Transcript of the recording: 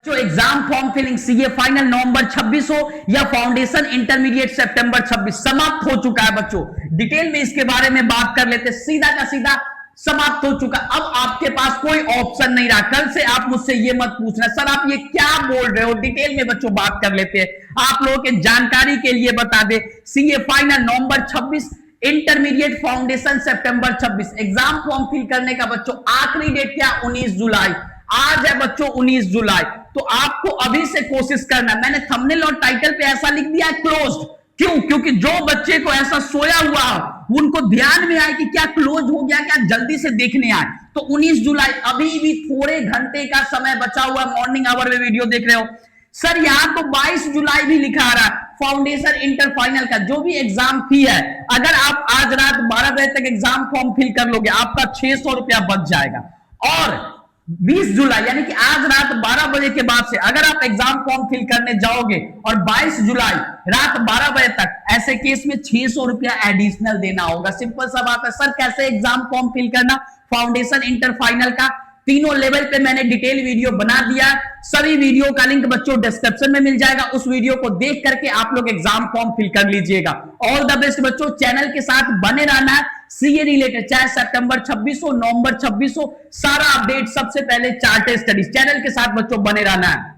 जो exam form filling CA final November 26 हो या फाउंडेशन इंटरमीडिएट सितंबर 26 समाप्त हो चुका है बच्चों। डिटेल में इसके बारे में बात कर लेते, सीधा का सीधा समाप्त हो चुका। अब आपके पास कोई ऑप्शन नहीं रहा। कल से आप मुझसे ये मत पूछना सर आप ये क्या बोल रहे हो, डिटेल में बच्चों बात कर लेते हैं। आप लोगों के जानकारी के लिए बता दे, CA final November 26, intermediate foundation सितंबर 26। एग्जाम फॉर्म फिल करने का बच्चों आखिरी डेट क्या, 19 जुलाई। आज है बच्चों 19 जुलाई। तो आपको अभी से कोशिश करना। मैंने थंबनेल और टाइटल पे ऐसा लिख दिया क्लोज्ड, क्यों? क्योंकि जो बच्चे को ऐसा सोया हुआ हो उनको ध्यान में आए कि क्या क्लोज हो गया, क्या जल्दी से देखने आए। तो 19 जुलाई, अभी भी थोड़े घंटे का समय बचा हुआ। मॉर्निंग आवर में वीडियो देख रहे हो सर, यहां तो 22 जुलाई भी लिखा आ रहा है। फाउंडेशन इंटर फाइनल का जो भी एग्जाम फी है, अगर आप आज रात 12 बजे तक एग्जाम फॉर्म फिल कर लोगे आपका 600 रुपया बच जाएगा। और 20 जुलाई यानी कि आज रात 12 बजे के बाद से अगर आप एग्जाम फॉर्म फिल करने जाओगे और 22 जुलाई रात 12 बजे तक, ऐसे केस में 600 रुपया एडिशनल देना होगा। सिंपल सा बात है। सर कैसे एग्जाम फॉर्म फिल करना, फाउंडेशन इंटर फाइनल का तीनों लेवल पे मैंने डिटेल वीडियो बना दिया। सभी वीडियो का लिंक बच्चों डिस्क्रिप्शन में मिल जाएगा। उस वीडियो को देख करके आप लोग एग्जाम फॉर्म फिल कर लीजिएगा। ऑल द बेस्ट बच्चों, चैनल के साथ बने रहना है। सीए रिलेटेड चाहे सितंबर 26 हो, नवंबर 26 हो, सारा अपडेट सबसे पहले चार्ट स्टडीज चैनल के साथ बच्चों बने रहना है।